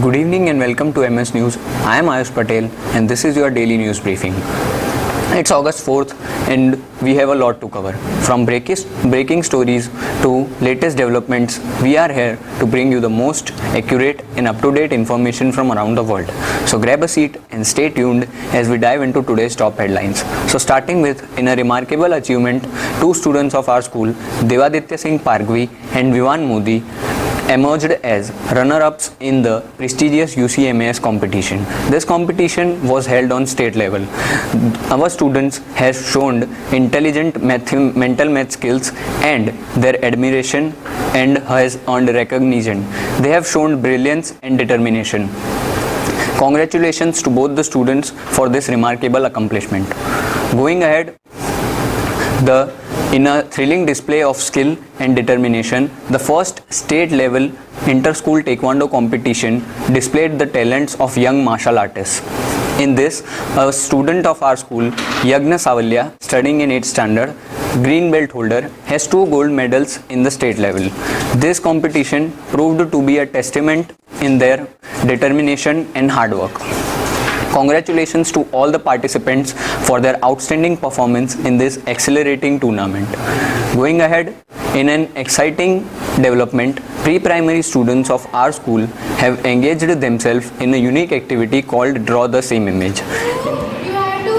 Good evening and welcome to MS News. I am Ayush Patel and this is your daily news briefing. It's August 4th and we have a lot to cover. From breaking stories to latest developments, we are here to bring you the most accurate and up-to-date information from around the world. So grab a seat and stay tuned as we dive into today's top headlines. So starting with, in a remarkable achievement, two students of our school, Devaditya Singh Pargvi and Vivan Modi, emerged as runner-ups in the prestigious UCMAS competition. This competition was held on state level. Our students have shown intelligent mental math skills and their admiration and has earned recognition. They have shown brilliance and determination. Congratulations to both the students for this remarkable accomplishment. Going ahead, in a thrilling display of skill and determination, the first state-level inter-school taekwondo competition displayed the talents of young martial artists. In this, a student of our school, Yagna Savalya, studying in 8th standard, green belt holder, has 2 gold medals in the state level. This competition proved to be a testament in their determination and hard work. Congratulations to all the participants for their outstanding performance in this accelerating tournament. Going ahead, in an exciting development, pre-primary students of our school have engaged themselves in a unique activity called Draw the Same Image. You have to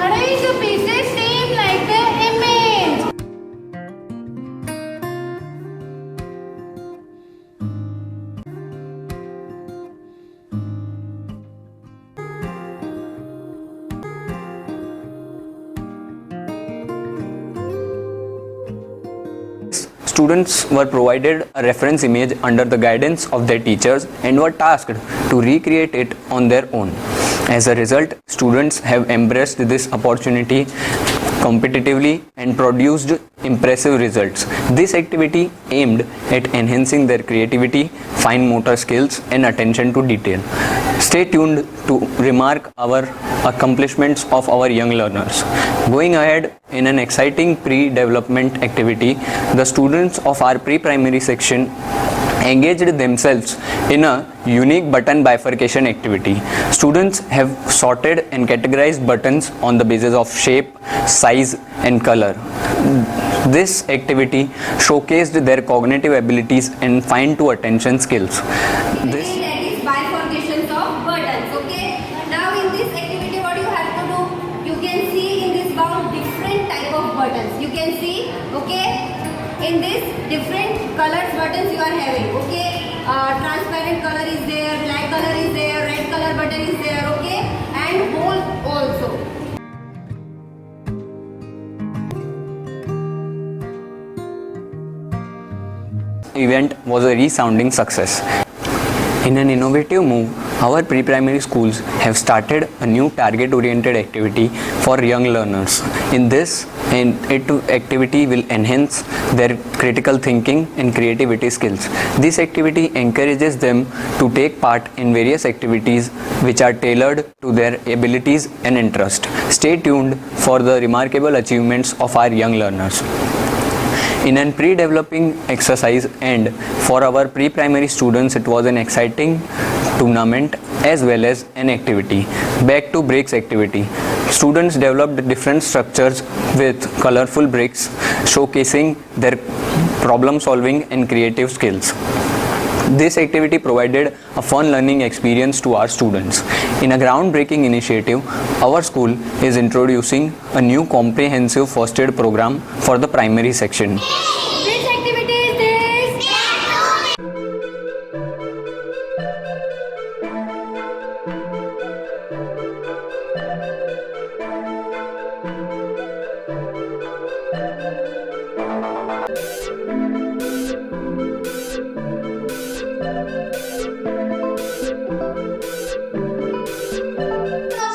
arrange the pieces same like the image. Students were provided a reference image under the guidance of their teachers and were tasked to recreate it on their own. As a result, students have embraced this opportunity competitively and produced impressive results. This activity aimed at enhancing their creativity, fine motor skills and attention to detail. Stay tuned to remark our accomplishments of our young learners. Going ahead, in an exciting pre-development activity, the students of our pre-primary section engaged themselves in a unique button bifurcation activity. Students have sorted and categorized buttons on the basis of shape, size and color. This activity showcased their cognitive abilities and fine-to-attention skills. That is bifurcations of buttons. Okay. Now in this activity, what you have to do? You can see in this bound different type of buttons. You can see. Okay. In this different colors buttons you are having. Okay. Transparent color is there, black color is there, red color button is there. Okay. And hole also. Event was a resounding success. In an innovative move, our pre-primary schools have started a new target-oriented activity for young learners. In this activity will enhance their critical thinking and creativity skills. This activity encourages them to take part in various activities which are tailored to their abilities and interest. Stay tuned for the remarkable achievements of our young learners. In a pre-developing exercise and for our pre-primary students, it was an exciting tournament as well as an activity. Back to bricks activity. Students developed different structures with colorful bricks, showcasing their problem solving and creative skills. This activity provided a fun learning experience to our students. In a groundbreaking initiative, our school is introducing a new comprehensive first aid program for the primary section. Which activity is this?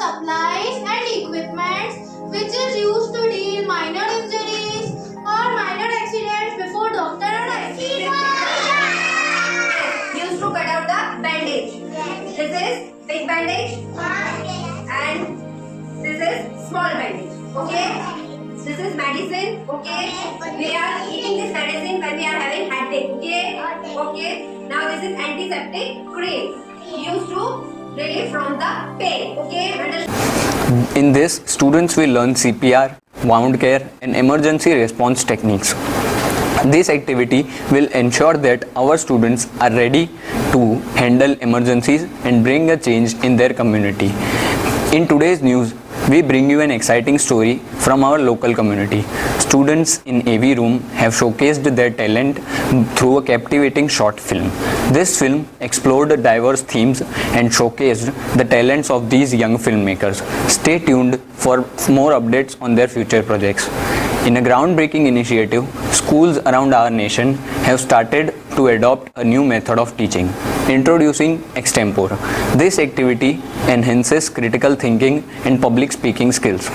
Supplies and equipment which is used to deal minor injuries or minor accidents before doctor and Used to cut out the bandage. This is big bandage and this is small bandage. Okay. This is medicine. Okay. We are eating this medicine when we are having headache. Okay. Okay. Now this is antiseptic cream. used to relieve from the pain. Okay, In this, students will learn CPR, wound care, and emergency response techniques. This activity will ensure that our students are ready to handle emergencies and bring a change in their community. In today's news, we bring you an exciting story from our local community. Students in AV Room have showcased their talent through a captivating short film. This film explored diverse themes and showcased the talents of these young filmmakers. Stay tuned for more updates on their future projects. In a groundbreaking initiative, schools around our nation have started to adopt a new method of teaching, introducing extempore. This activity enhances critical thinking and public speaking skills.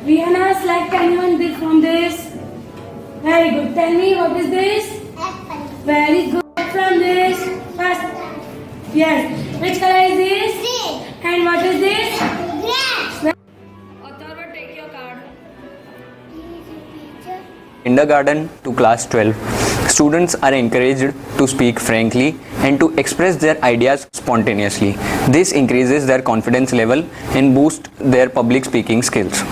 Rihanna, select anyone big from this. Very good. Tell me, what is this? Apple. Very good. From this. First. Yes. Which color is this? Red. And what is this? Grass. Author, take your card. Kindergarten to class 12, students are encouraged to speak frankly and to express their ideas spontaneously. This increases their confidence level and boosts their public speaking skills.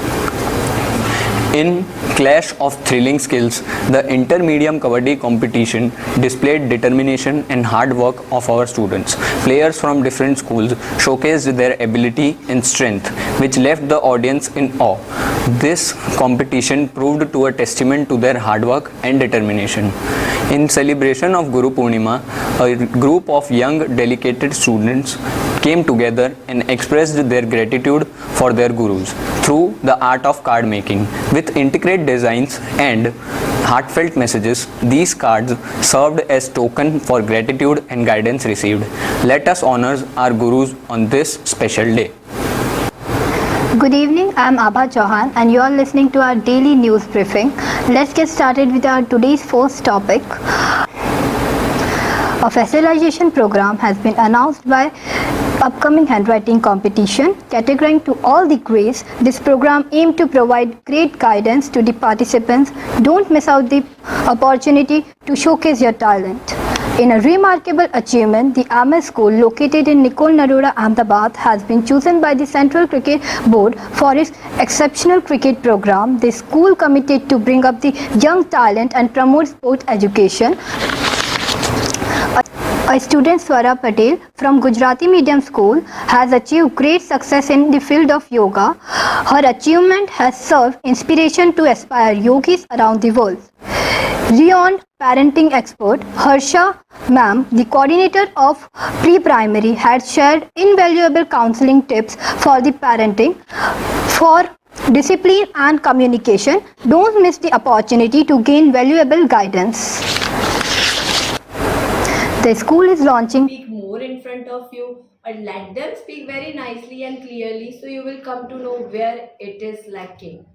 In Clash of Thrilling Skills, the intermediate kabaddi competition displayed determination and hard work of our students. Players from different schools showcased their ability and strength, which left the audience in awe. This competition proved to a testament to their hard work and determination. In celebration of Guru Purnima, a group of young dedicated students came together and expressed their gratitude for their gurus through the art of card making. With intricate designs and heartfelt messages, these cards served as token for gratitude and guidance received. Let us honor our gurus on this special day. Good evening, I am Abha Chauhan and you are listening to our daily news briefing. Let's get started with our today's first topic. A facilitation program has been announced by upcoming handwriting competition catering to all the grades. This program aims to provide great guidance to the participants. Don't miss out the opportunity to showcase your talent. In a remarkable achievement, the MS school located in Nicole Narora, Ahmedabad has been chosen by the Central Cricket Board for its exceptional cricket program. The school committed to bring up the young talent and promote sport education. A student, Swara Patel, from Gujarati Medium School, has achieved great success in the field of yoga. Her achievement has served inspiration to aspire yogis around the world. Renowned parenting expert Harsha Ma'am, the coordinator of pre-primary, had shared invaluable counseling tips for the parenting, for discipline and communication. Don't miss the opportunity to gain valuable guidance. The school is launching Speak more in front of you, or let them speak very nicely and clearly so you will come to know where it is lacking.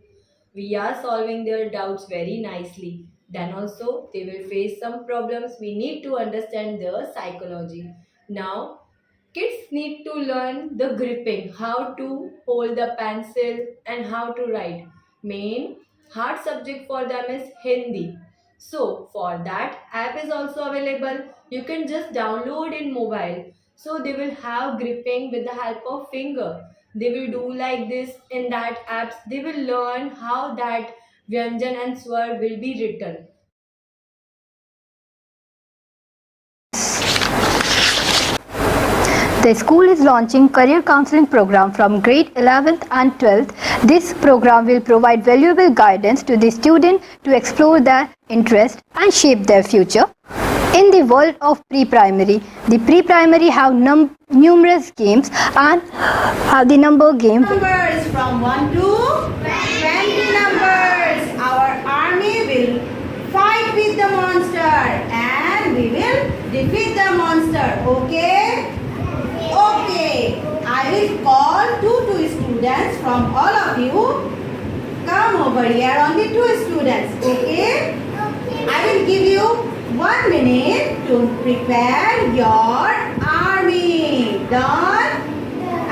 We are solving their doubts very nicely. Then also they will face some problems. We need to understand their psychology. Now kids need to learn the gripping, how to hold the pencil and how to write. Main hard subject for them is Hindi. So for that app is also available. You can just download in mobile. So they will have gripping with the help of finger. They will do like this in that apps. They will learn how that Vyanjan and Swar will be written. The school is launching career counseling program from grade 11th and 12th. This program will provide valuable guidance to the student to explore their interest and shape their future. In the world of pre-primary, the pre-primary have numerous games and have the number game. Numbers from 1 to 20 numbers. Our army will fight with the monster and we will defeat the monster. Okay? Okay. I will call two students from all of you. Come over here, only 2 students. Okay? I will give you 1 minute to prepare your army. Done?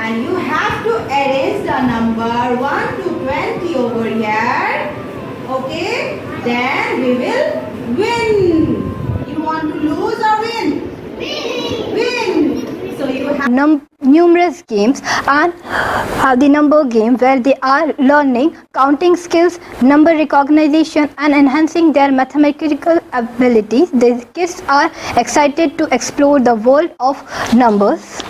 And you have to arrange the number 1 to 20 over here. Okay? Then we will win. You want to lose or win? Win. So you have Numerous games and the number game where they are learning counting skills, number recognition and enhancing their mathematical abilities. The kids are excited to explore the world of numbers.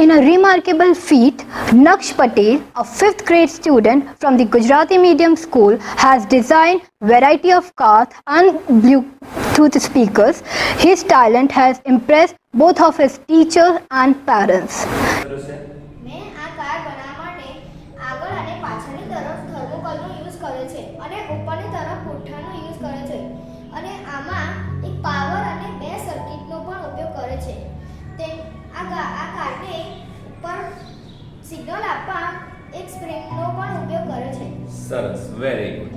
In a remarkable feat, Naksh Patel, a 5th grade student from the Gujarati medium school, has designed variety of cars and Bluetooth speakers. His talent has impressed both of his teachers and parents. મેં આ car બનાવવા માટે આગળ અને પાછળની તરફ થર્મોકોલનો use કર્યો છે અને ઉપરની તરફ પુઠ્ઠાનો યુઝ કર્યો છે અને આમાં એક પાવર અને 2 સર્કિટનો પણ ઉપયોગ કર્યો છે. તે આ કારને ઉપર સિગ્નલ આપવા એક સ્પ્રિંગનો પણ ઉપયોગ કર્યો છે. સરસ, વેરી ગુડ.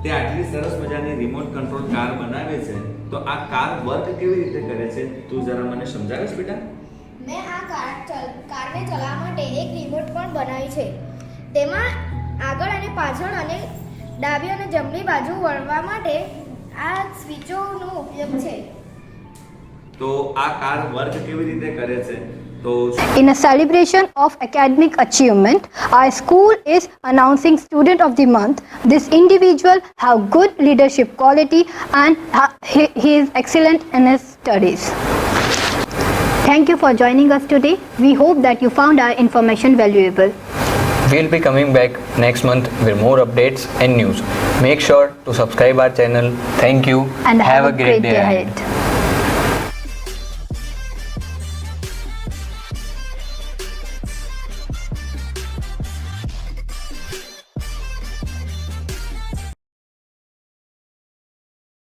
તે આટલી સરસ મજાની રિમોટ કંટ્રોલ કાર બનાવે છે, તો આ કાર વર્ક કેવી રીતે કરે છે તું જરા મને સમજાવીશ બેટા? મેં આ કારને ચલાવવા માટે એક રિમોટ પણ બનાવી છે. તેમાં આગળ અને પાછળ અને ડાબી અને જમણી બાજુ વળવા માટે આ સ્વિચોનો ઉપયોગ છે. તો આ કાર વર્ક કેવી રીતે કરે છે? તો In a celebration of academic achievement, our school is announcing Student of the Month. This individual have good leadership quality and he is excellent in his studies. Thank you for joining us today. We hope that you found our information valuable. We'll be coming back next month with more updates and news. Make sure to subscribe our channel. Thank you And have a great day ahead.